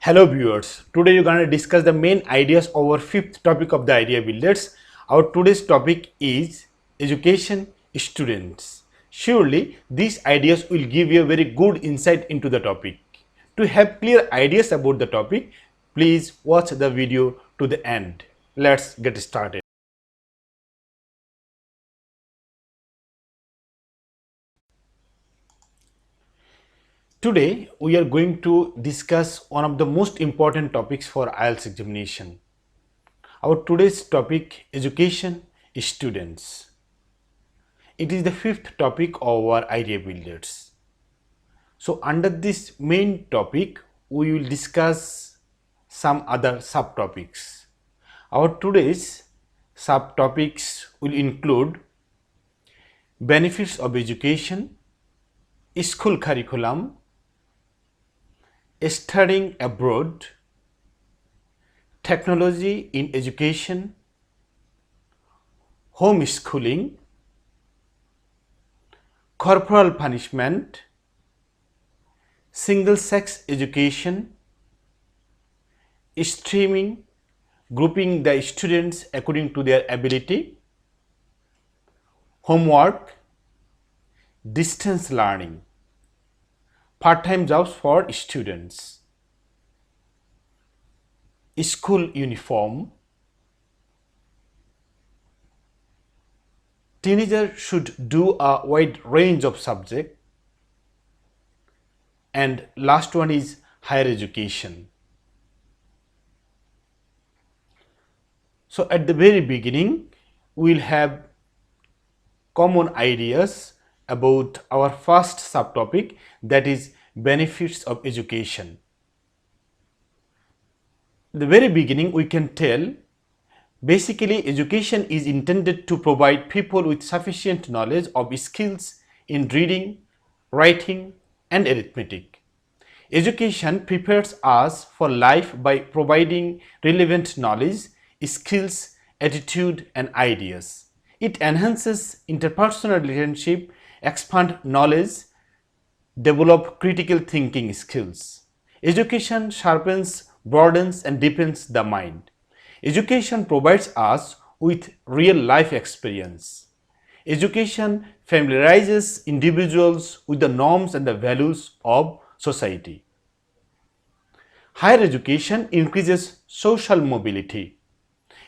Hello viewers, today you're going to discuss the main ideas of our fifth topic of the idea builders. Our today's topic is education students. Surely these ideas will give you a very good insight into the topic. To have clear ideas about the topic, please watch the video to the end. Let's get started. Today we are going to discuss one of the most important topics for IELTS examination. Our today's topic, education students. It is the fifth topic of our idea builders. So under this main topic, we will discuss some other subtopics. Our today's subtopics will include benefits of education, school curriculum, studying abroad, technology in education, homeschooling, corporal punishment, single-sex education, streaming, grouping the students according to their ability, homework, distance learning, part-time jobs for students, school uniform, teenagers should do a wide range of subjects, and last one is higher education. So at the very beginning, we'll have common ideas about our first subtopic, that is benefits of education. At the very beginning, we can tell basically education is intended to provide people with sufficient knowledge of skills in reading, writing, and arithmetic. Education prepares us for life by providing relevant knowledge, skills, attitude, and ideas. It enhances interpersonal relationship, expand knowledge, develop critical thinking skills. Education sharpens, broadens, and deepens the mind. Education provides us with real life experience. Education familiarizes individuals with the norms and the values of society. Higher education increases social mobility.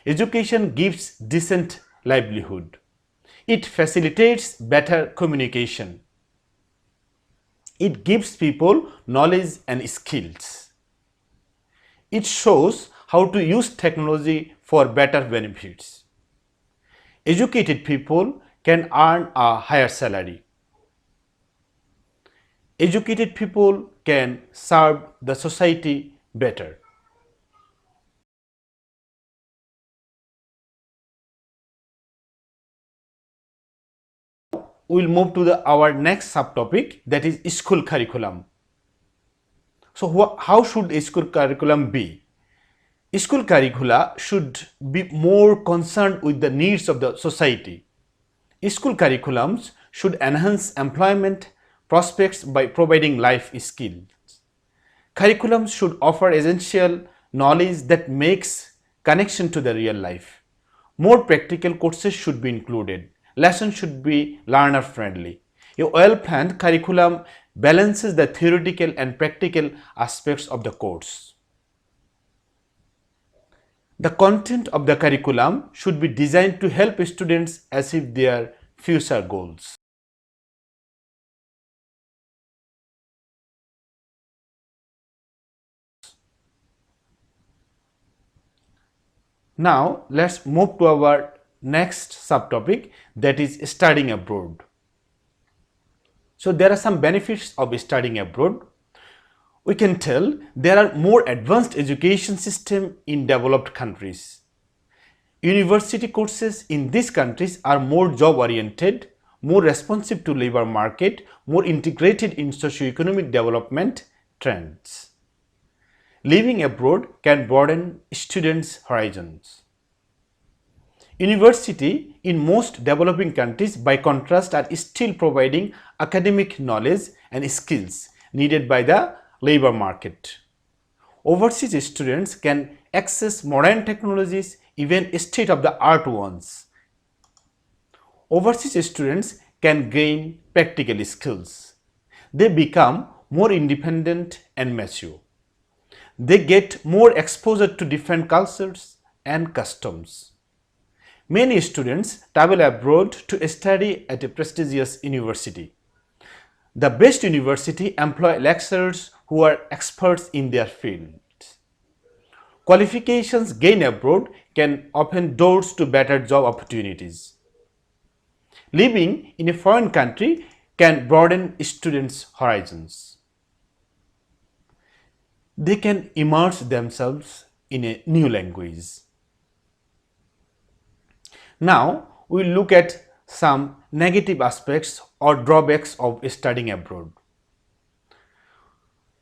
Education gives decent livelihood. It facilitates better communication. It gives people knowledge and skills. It shows how to use technology for better benefits. Educated people can earn a higher salary. Educated people can serve the society better. We will move to our next subtopic, that is school curriculum. So how should a school curriculum be? School curricula should be more concerned with the needs of the society. School curriculums should enhance employment prospects by providing life skills. Curriculums should offer essential knowledge that makes connection to the real life. More practical courses should be included. Lessons should be learner friendly. A well-planned curriculum balances the theoretical and practical aspects of the course. The content of the curriculum should be designed to help students achieve their future goals. Now let's move to our next subtopic, that is studying abroad. So there are some benefits of studying abroad. We can tell there are more advanced education system in developed countries. University courses in these countries are more job oriented, more responsive to labor market, more integrated in socio-economic development trends. Living abroad can broaden students' horizons. University in most developing countries, by contrast, are still providing academic knowledge and skills needed by the labor market. Overseas students can access modern technologies, even state-of-the-art ones. Overseas students can gain practical skills. They become more independent and mature. They get more exposure to different cultures and customs. Many students travel abroad to study at a prestigious university. The best university employ lecturers who are experts in their field. Qualifications gained abroad can open doors to better job opportunities. Living in a foreign country can broaden students' horizons. They can immerse themselves in a new language. Now, we will look at some negative aspects or drawbacks of studying abroad.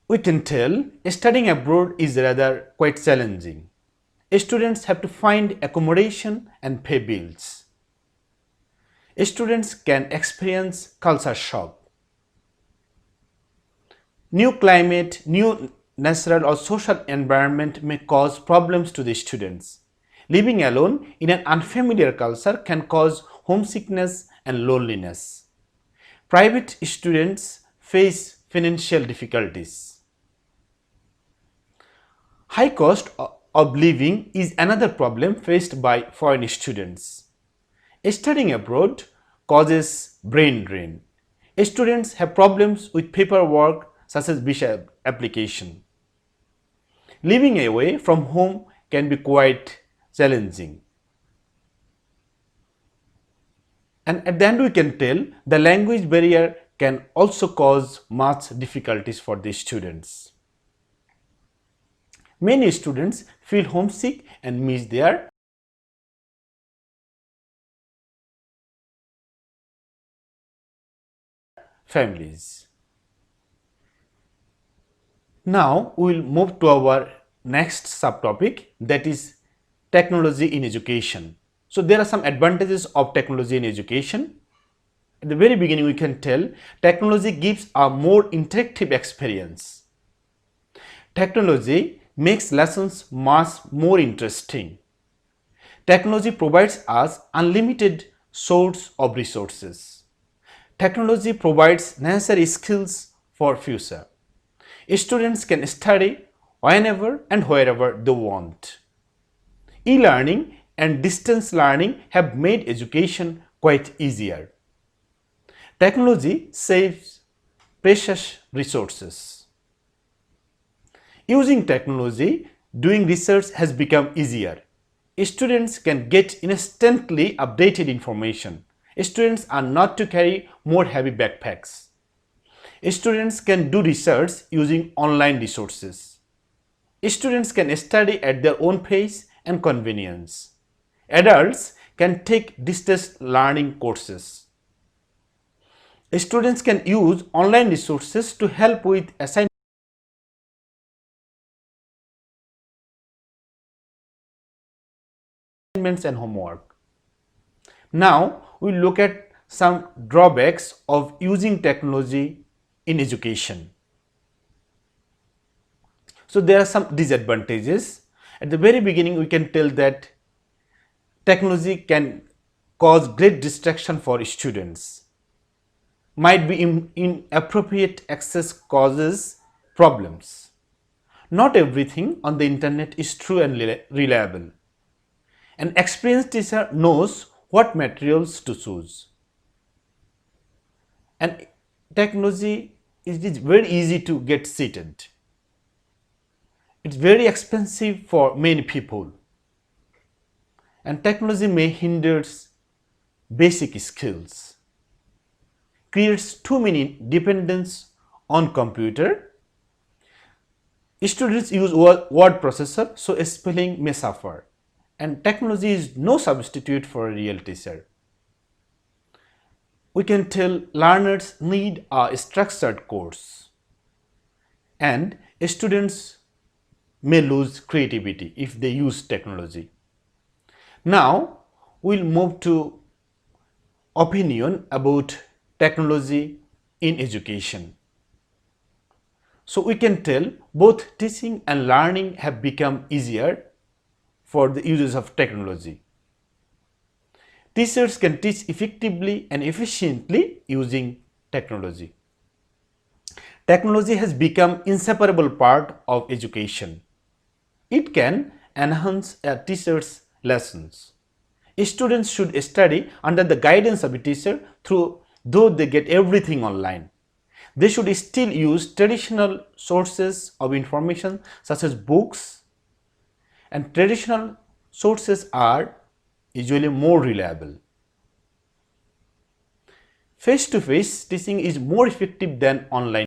We can tell studying abroad is rather quite challenging. Students have to find accommodation and pay bills. Students can experience culture shock. New climate, new natural or social environment may cause problems to the students. Living alone in an unfamiliar culture can cause homesickness and loneliness. Private students face financial difficulties. High cost of living is another problem faced by foreign students. Studying abroad causes brain drain. Students have problems with paperwork such as visa application. Living away from home can be quite challenging. And at the end we can tell the language barrier can also cause much difficulties for the students. Many students feel homesick and miss their families. Now we will move to our next subtopic, that is technology in education. So there are some advantages of technology in education. At the very beginning we can tell technology gives a more interactive experience. Technology makes lessons much more interesting. Technology provides us unlimited source of resources. Technology provides necessary skills for future. Students can study whenever and wherever they want. E-learning and distance learning have made education quite easier. Technology saves precious resources. Using technology, doing research has become easier. Students can get instantly updated information. Students are not to carry more heavy backpacks. Students can do research using online resources. Students can study at their own pace and convenience. Adults can take distance learning courses. Students can use online resources to help with assignments and homework. Now we will look at some drawbacks of using technology in education. So there are some disadvantages. At the very beginning we can tell that technology can cause great distraction for students. Might be inappropriate access causes problems. Not everything on the internet is true and reliable. An experienced teacher knows what materials to choose. And technology is very easy to get cheated. It's very expensive for many people. And technology may hinder basic skills. Creates too many dependence on computer. Students use word processor, so spelling may suffer. And technology is no substitute for a real teacher. We can tell learners need a structured course. And students may lose creativity if they use technology. Now we'll move to opinion about technology in education. So we can tell both teaching and learning have become easier for the users of technology. Teachers can teach effectively and efficiently using technology. Technology has become inseparable part of education. It can enhance a teacher's lessons. Students should study under the guidance of a teacher though they get everything online. They should still use traditional sources of information such as books, and traditional sources are usually more reliable. Face-to-face teaching is more effective than online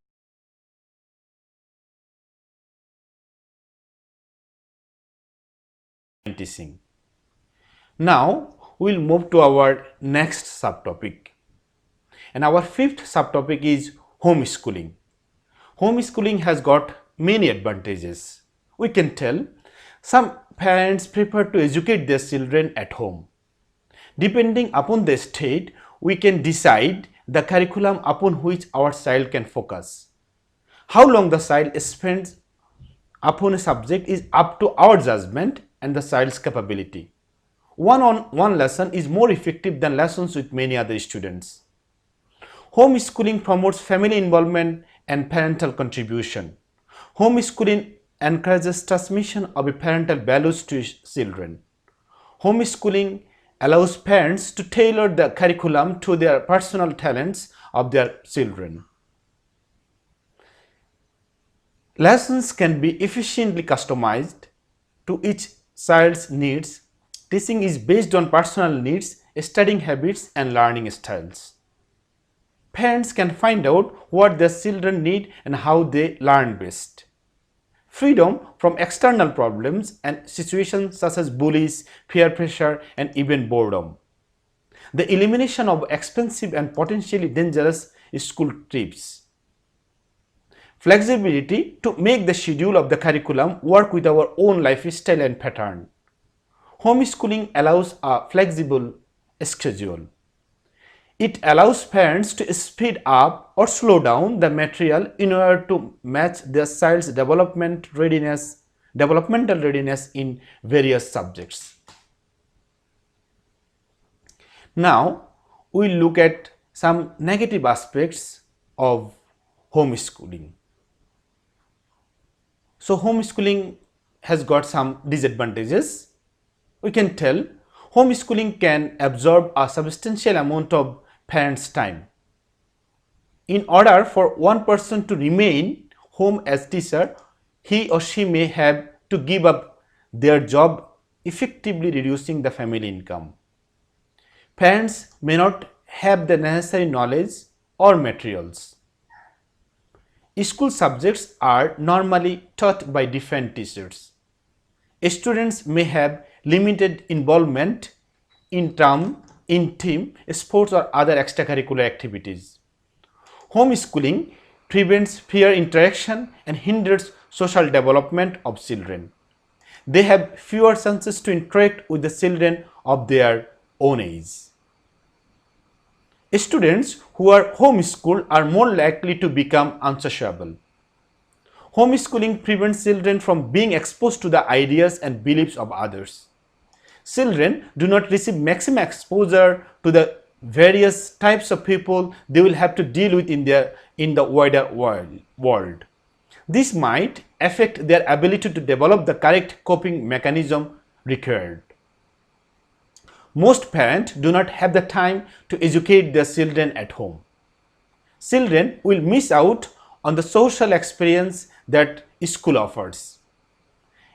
teaching. Now we will move to our next subtopic. And our fifth subtopic is homeschooling. Homeschooling has got many advantages. We can tell some parents prefer to educate their children at home. Depending upon the state, we can decide the curriculum upon which our child can focus. How long the child spends upon a subject is up to our judgment and the child's capability. One-on-one lesson is more effective than lessons with many other students. Homeschooling promotes family involvement and parental contribution. Homeschooling encourages transmission of parental values to children. Homeschooling allows parents to tailor the curriculum to their personal talents of their children. Lessons can be efficiently customized to each child's needs. Teaching is based on personal needs, studying habits, and learning styles. Parents can find out what their children need and how they learn best. Freedom from external problems and situations such as bullies, peer pressure, and even boredom. The elimination of expensive and potentially dangerous school trips. Flexibility to make the schedule of the curriculum work with our own lifestyle and pattern. Homeschooling allows a flexible schedule. It allows parents to speed up or slow down the material in order to match their child's developmental readiness in various subjects. Now, we will look at some negative aspects of homeschooling. So, homeschooling has got some disadvantages. We can tell homeschooling can absorb a substantial amount of parents' time. In order for one person to remain home as teacher, he or she may have to give up their job, effectively reducing the family income. Parents may not have the necessary knowledge or materials. School subjects are normally taught by different teachers. Students may have limited involvement in team, sports or other extracurricular activities. Homeschooling prevents peer interaction and hinders social development of children. They have fewer chances to interact with the children of their own age. Students who are homeschooled are more likely to become unsociable. Homeschooling prevents children from being exposed to the ideas and beliefs of others. Children do not receive maximum exposure to the various types of people they will have to deal with in the wider world. This might affect their ability to develop the correct coping mechanism required. Most parents do not have the time to educate their children at home. Children will miss out on the social experience that school offers.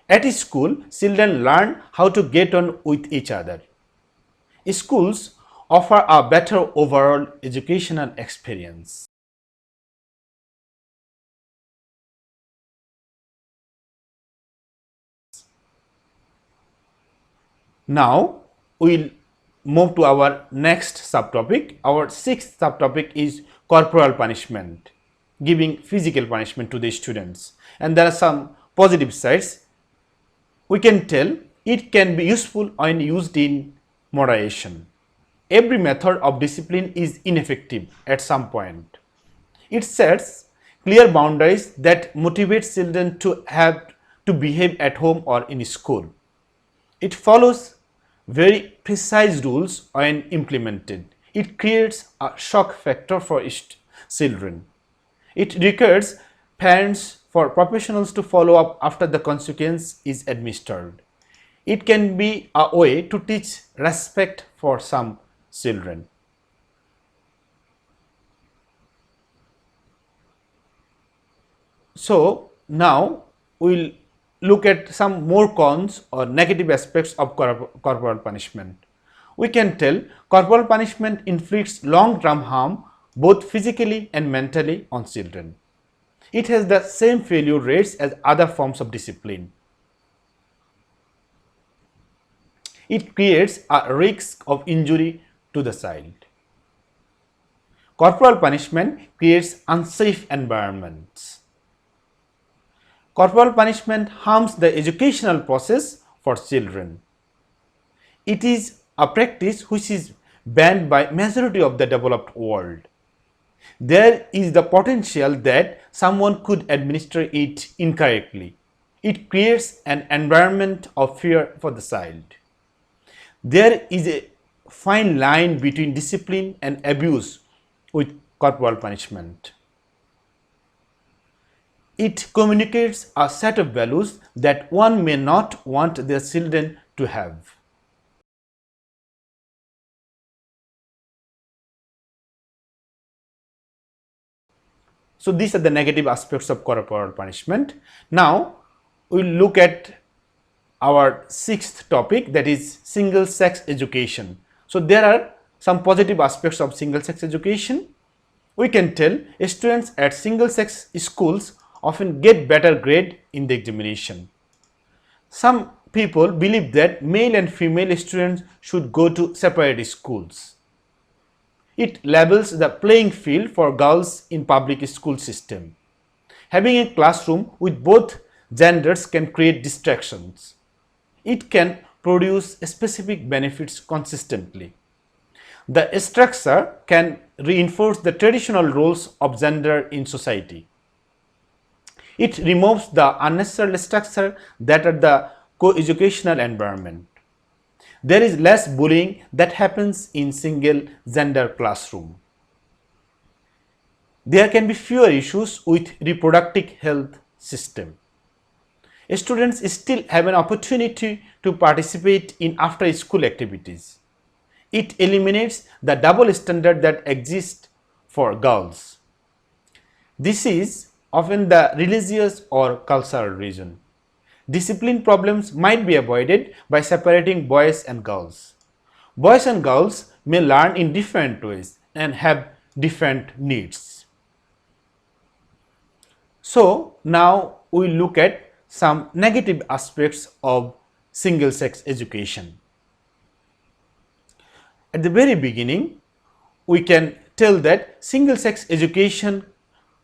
At school, children learn how to get on with each other. Schools offer a better overall educational experience. Now, we'll move to our next subtopic. Our sixth subtopic is corporal punishment, giving physical punishment to the students. And there are some positive sides. We can tell it can be useful when used in moderation. Every method of discipline is ineffective at some point. It sets clear boundaries that motivate children to have to behave at home or in school. It follows very precise rules when implemented. It creates a shock factor for children. It requires parents for professionals to follow up after the consequence is administered. It can be a way to teach respect for some children. So now we'll look at some more cons or negative aspects of corporal punishment. We can tell corporal punishment inflicts long-term harm both physically and mentally on children. It has the same failure rates as other forms of discipline. It creates a risk of injury to the child. Corporal punishment creates unsafe environments. Corporal punishment harms the educational process for children. It is a practice which is banned by majority of the developed world. There is the potential that someone could administer it incorrectly. It creates an environment of fear for the child. There is a fine line between discipline and abuse with corporal punishment. It communicates a set of values that one may not want their children to have. So these are the negative aspects of corporal punishment. Now we will look at our sixth topic, that is single sex education. So there are some positive aspects of single sex education. We can tell students at single sex schools often get better grade in the examination. Some people believe that male and female students should go to separate schools. It levels the playing field for girls in public school system. Having a classroom with both genders can create distractions. It can produce specific benefits consistently. The structure can reinforce the traditional roles of gender in society. It removes the unnecessary structure that are the co-educational environment. There is less bullying that happens in single gender classroom. There can be fewer issues with reproductive health system. Students still have an opportunity to participate in after school activities. It eliminates the double standard that exists for girls. This is often the religious or cultural reason. Discipline problems might be avoided by separating boys and girls. Boys and girls may learn in different ways and have different needs. So now we look at some negative aspects of single sex education. At the very beginning, we can tell that single sex education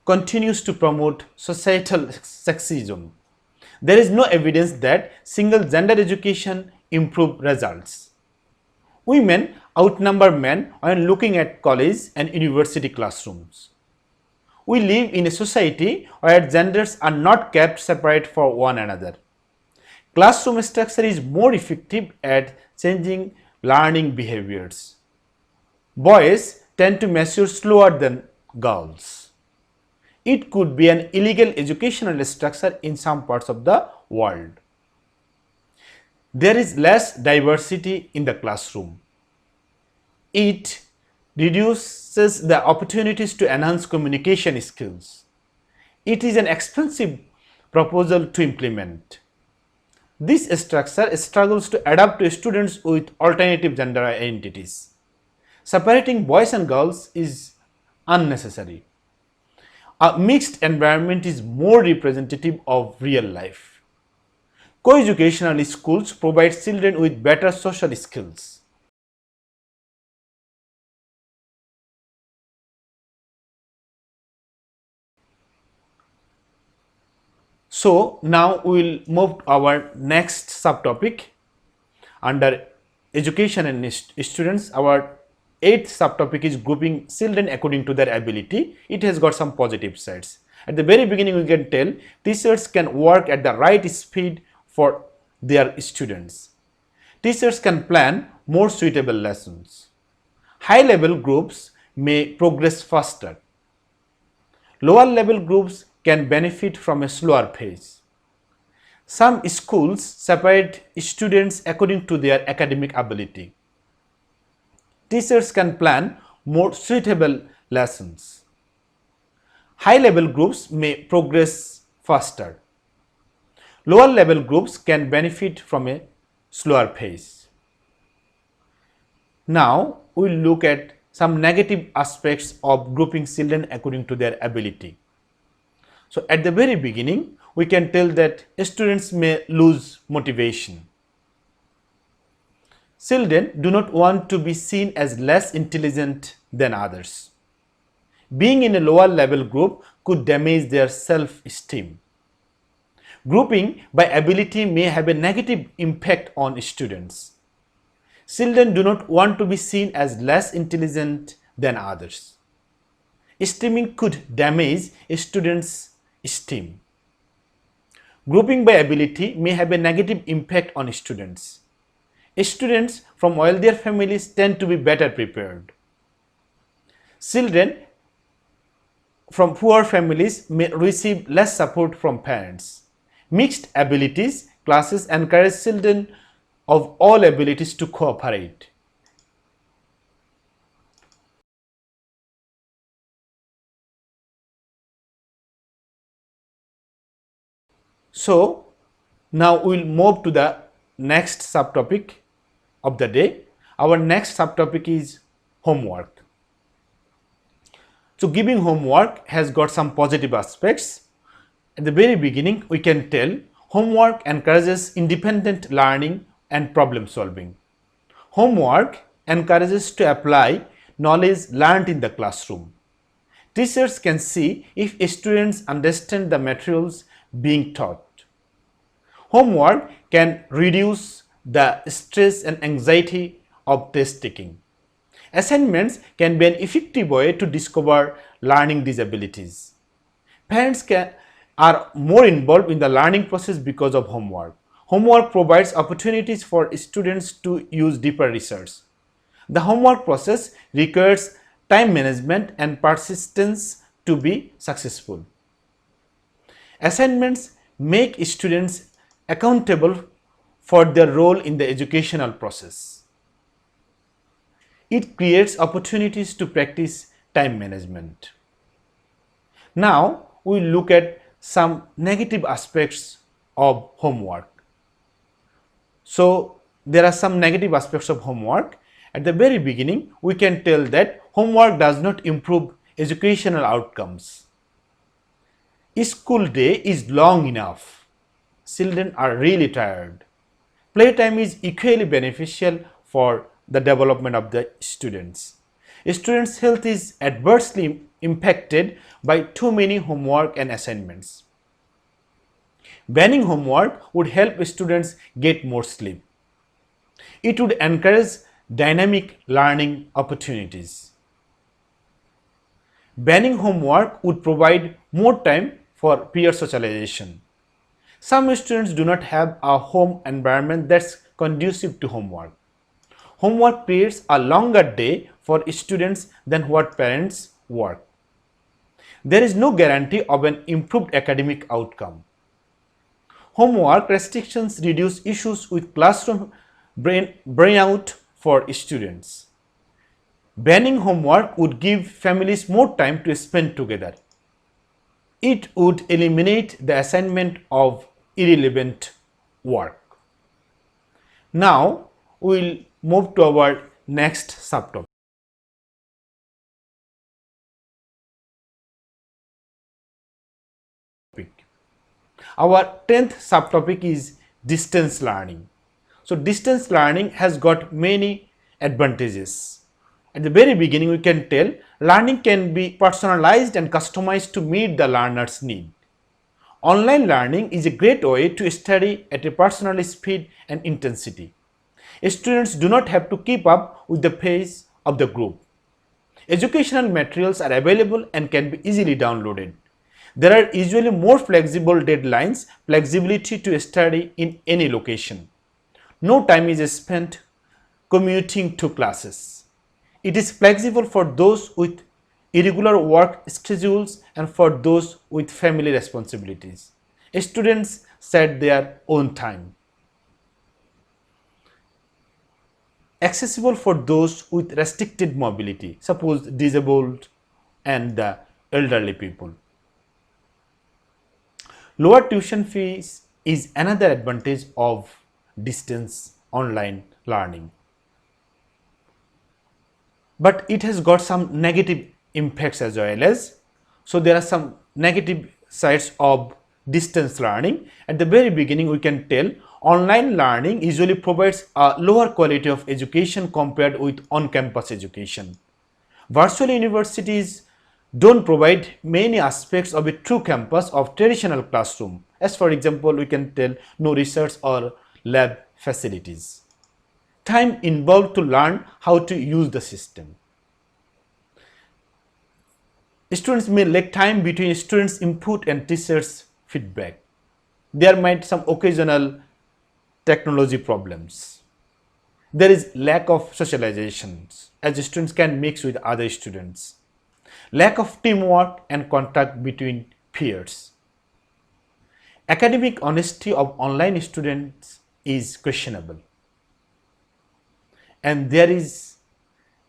continues to promote societal sexism. There is no evidence that single gender education improves results. Women outnumber men when looking at college and university classrooms. We live in a society where genders are not kept separate from one another. Classroom structure is more effective at changing learning behaviors. Boys tend to mature slower than girls. It could be an illegal educational structure in some parts of the world. There is less diversity in the classroom. It reduces the opportunities to enhance communication skills. It is an expensive proposal to implement. This structure struggles to adapt to students with alternative gender identities. Separating boys and girls is unnecessary. A mixed environment is more representative of real life. Co-educational schools provide children with better social skills. So now we will move to our next subtopic under education and students. Our eighth subtopic is grouping children according to their ability. It has got some positive sides. At the very beginning, we can tell teachers can work at the right speed for their students. Teachers can plan more suitable lessons. High-level groups may progress faster. Lower-level groups can benefit from a slower pace. Some schools separate students according to their academic ability. Teachers can plan more suitable lessons. High-level groups may progress faster. Lower-level groups can benefit from a slower pace. Now, we'll look at some negative aspects of grouping children according to their ability. So, at the very beginning, we can tell that students may lose motivation. Children do not want to be seen as less intelligent than others. Being in a lower level group could damage their self-esteem. Grouping by ability may have a negative impact on students. Children do not want to be seen as less intelligent than others. Esteeming could damage a student's esteem. Grouping by ability may have a negative impact on students. Students from wealthier families tend to be better prepared. Children from poor families may receive less support from parents. Mixed abilities classes encourage children of all abilities to cooperate. So, now we will move to the next subtopic of the day. Our next subtopic is homework. So, giving homework has got some positive aspects. At the very beginning, we can tell homework encourages independent learning and problem solving. Homework encourages to apply knowledge learned in the classroom. Teachers can see if students understand the materials being taught. Homework can reduce the stress and anxiety of test taking. Assignments can be an effective way to discover learning disabilities. Parents are more involved in the learning process because of homework. Homework provides opportunities for students to use deeper research. The homework process requires time management and persistence to be successful. Assignments make students accountable for their role in the educational process. It creates opportunities to practice time management. Now, we will look at some negative aspects of homework. So, there are some negative aspects of homework. At the very beginning, we can tell that homework does not improve educational outcomes. School day is long enough. Children are really tired. Playtime is equally beneficial for the development of the students. Students' health is adversely impacted by too many homework and assignments. Banning homework would help students get more sleep. It would encourage dynamic learning opportunities. Banning homework would provide more time for peer socialization. Some students do not have a home environment that's conducive to homework. Homework creates a longer day for students than what parents work. There is no guarantee of an improved academic outcome. Homework restrictions reduce issues with classroom burnout for students. Banning homework would give families more time to spend together. It would eliminate the assignment of irrelevant work. Now, we will move to our next subtopic. Our 10th subtopic is distance learning. So, distance learning has got many advantages. At the very beginning, we can tell learning can be personalized and customized to meet the learner's need. Online learning is a great way to study at a personal speed and intensity. Students do not have to keep up with the pace of the group. Educational materials are available and can be easily downloaded. There are usually more flexible deadlines, flexibility to study in any location. No time is spent commuting to classes. It is flexible for those with irregular work schedules and for those with family responsibilities. Students set their own time. Accessible for those with restricted mobility, suppose disabled and the elderly people. Lower tuition fees is another advantage of distance online learning. But it has got some negative impacts as well as. So there are some negative sides of distance learning. At the very beginning, we can tell online learning usually provides a lower quality of education compared with on-campus education. Virtual universities don't provide many aspects of a true campus of traditional classroom. As for example, we can tell no research or lab facilities. Time involved to learn how to use the system. Students may lack time between students' input and teachers' feedback. There might be some occasional technology problems. There is lack of socializations as students can mix with other students. Lack of teamwork and contact between peers. Academic honesty of online students is questionable. And there is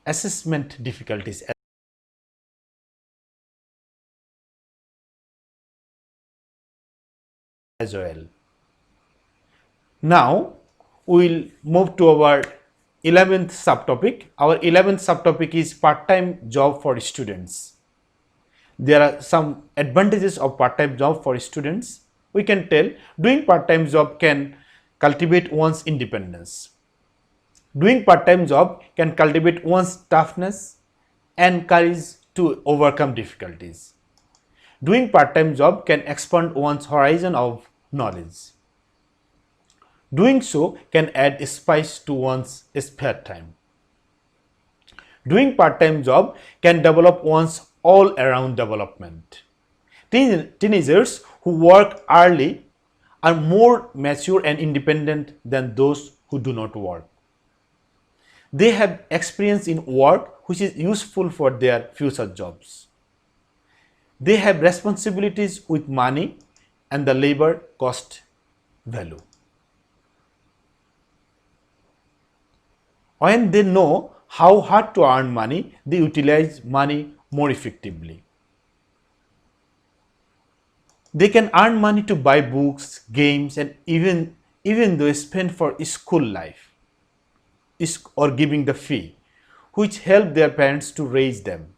assessment difficulties as well. Now we will move to our 11th subtopic. Our 11th subtopic is part-time job for students. There are some advantages of part-time job for students. We can tell doing part-time job can cultivate one's independence. Doing part-time job can cultivate one's toughness and courage to overcome difficulties. Doing part-time job can expand one's horizon of knowledge. Doing so can add spice to one's spare time. Doing part-time job can develop one's all-around development. Teenagers who work early are more mature and independent than those who do not work. They have experience in work which is useful for their future jobs. They have responsibilities with money and the labor cost value. When they know how hard to earn money, they utilize money more effectively. They can earn money to buy books, games, and even though spend for school life or giving the fee, which help their parents to raise them.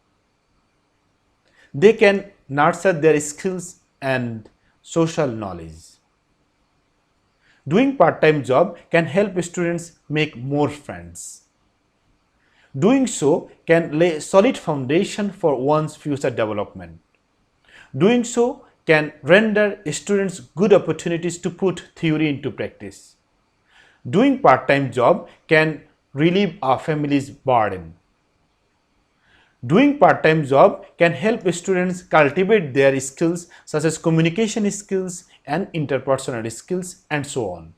They can nurture their skills and social knowledge. Doing part-time job can help students make more friends. Doing so can lay a solid foundation for one's future development. Doing so can render students good opportunities to put theory into practice. Doing part-time job can relieve a family's burden. Doing part-time job can help students cultivate their skills such as communication skills and interpersonal skills and so on.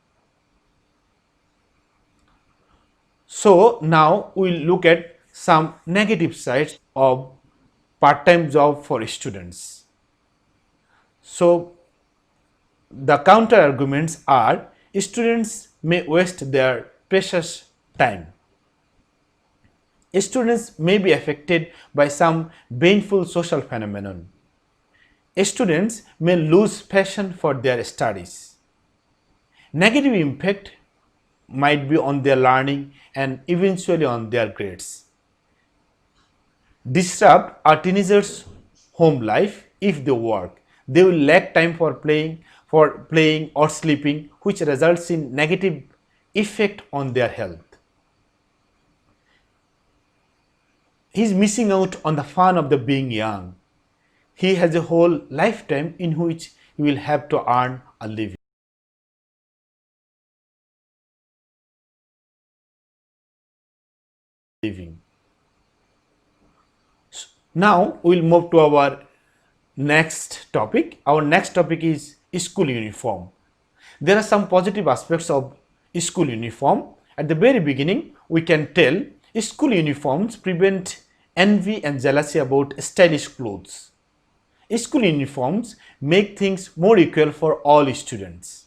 So now we'll look at some negative sides of part-time job for students. So the counter arguments are students may waste their precious time. Students may be affected by some painful social phenomenon. Students may lose passion for their studies. Negative impact might be on their learning and eventually on their grades. Disrupt a teenager's home life if they work. They will lack time for playing or sleeping, which results in negative effect on their health. He is missing out on the fun of the being young. He has a whole lifetime in which he will have to earn a living. Now we will move to our Our next topic is school uniform. There are some positive aspects of school uniform. At the very beginning, we can tell school uniforms prevent envy and jealousy about stylish clothes. School uniforms make things more equal for all students.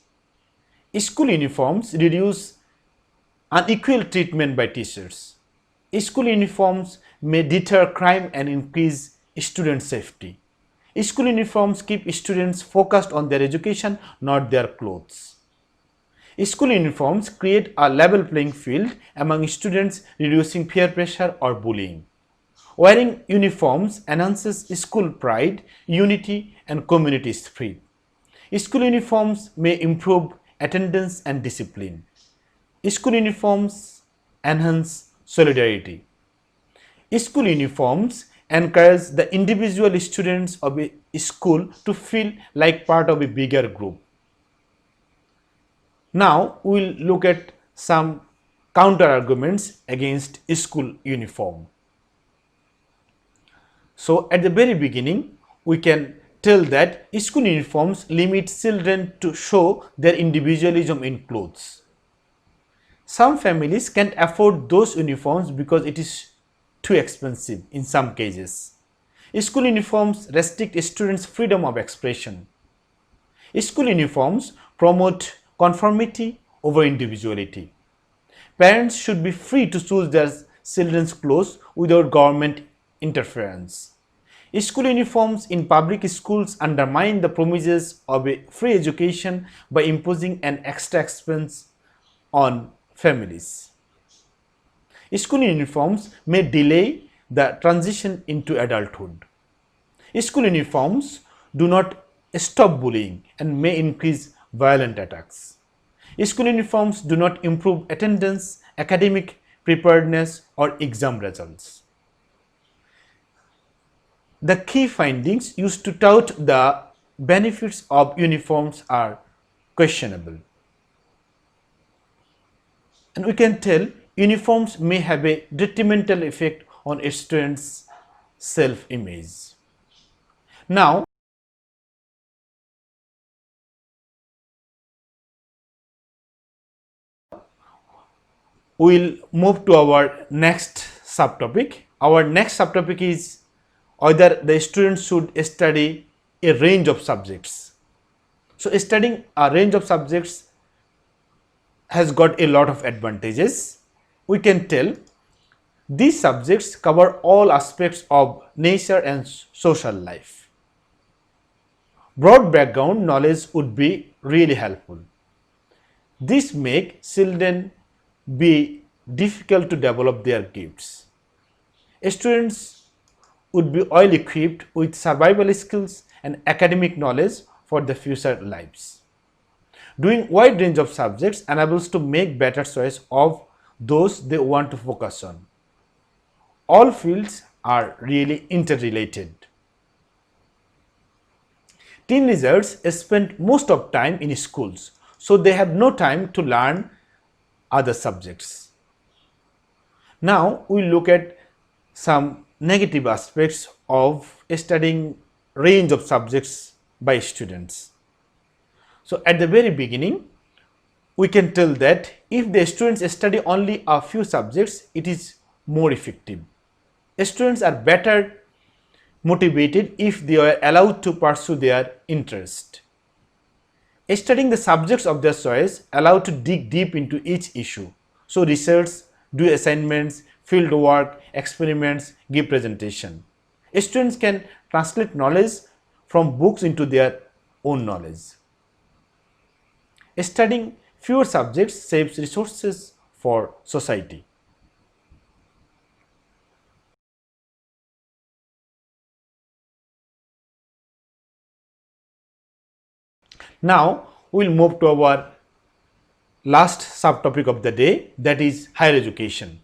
School uniforms reduce unequal treatment by teachers. School uniforms may deter crime and increase student safety. School uniforms keep students focused on their education, not their clothes. School uniforms create a level playing field among students, reducing peer pressure or bullying. Wearing uniforms enhances school pride, unity, and community spirit. School uniforms may improve attendance and discipline. School uniforms enhance solidarity. School uniforms encourage the individual students of a school to feel like part of a bigger group. Now we will look at some counter arguments against school uniform. So at the very beginning, we can tell that school uniforms limit children to show their individualism in clothes. Some families can't afford those uniforms because it is too expensive in some cases. School uniforms restrict students' freedom of expression. School uniforms promote conformity over individuality. Parents should be free to choose their children's clothes without government interference. School uniforms in public schools undermine the promises of a free education by imposing an extra expense on families. School uniforms may delay the transition into adulthood. School uniforms do not stop bullying and may increase violent attacks. School uniforms do not improve attendance, academic preparedness, or exam results. The key findings used to tout the benefits of uniforms are questionable. And we can tell uniforms may have a detrimental effect on a student's self-image. Now, we will move to our next subtopic. Our next subtopic is whether the students should study a range of subjects. So studying a range of subjects has got a lot of advantages. We can tell these subjects cover all aspects of nature and social life. Broad background knowledge would be really helpful. This makes children be difficult to develop their gifts. Students would be well equipped with survival skills and academic knowledge for the future lives. Doing wide range of subjects enables to make better choice of those they want to focus on. All fields are really interrelated. Teenagers spend most of time in schools, so they have no time to learn other subjects. Now we look at some negative aspects of studying range of subjects by students. So at the very beginning, we can tell that if the students study only a few subjects, it is more effective. Students are better motivated if they are allowed to pursue their interest. Studying the subjects of their choice allow to dig deep into each issue. So research, do assignments, field work, experiments, give presentation. Students can translate knowledge from books into their own knowledge. Studying fewer subjects saves resources for society. Now we will move to our last subtopic of the day, that is higher education.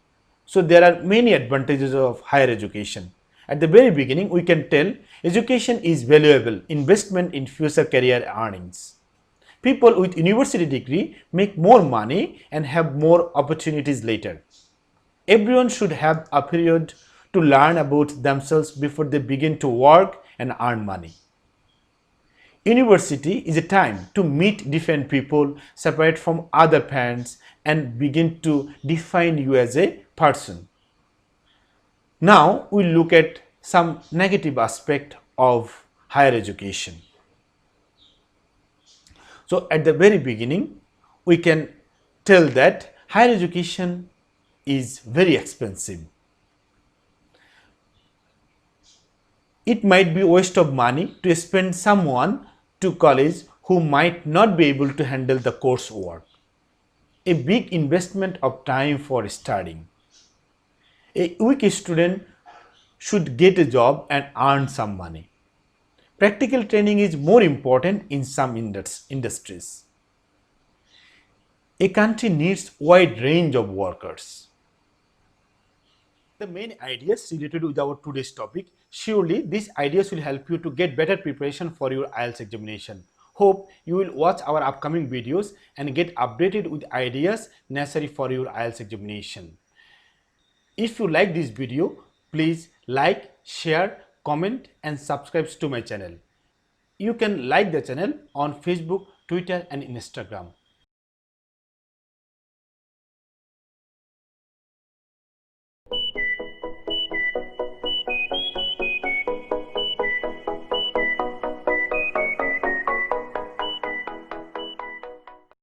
So there are many advantages of higher education. At the very beginning, we can tell education is valuable investment in future career earnings. People with university degree make more money and have more opportunities later. Everyone should have a period to learn about themselves before they begin to work and earn money. University is a time to meet different people, separate from other parents, and begin to define you as a person. Now we look at some negative aspect of higher education. So at the very beginning, we can tell that higher education is very expensive. It might be a waste of money to spend someone to college who might not be able to handle the coursework. A big investment of time for studying. A weak student should get a job and earn some money. Practical training is more important in some industries. A country needs wide range of workers. The main ideas related with our today's topic. Surely these ideas will help you to get better preparation for your IELTS examination. Hope you will watch our upcoming videos and get updated with ideas necessary for your IELTS examination. If you like this video, please like, share, comment and subscribe to my channel. You can like the channel on Facebook, Twitter and Instagram.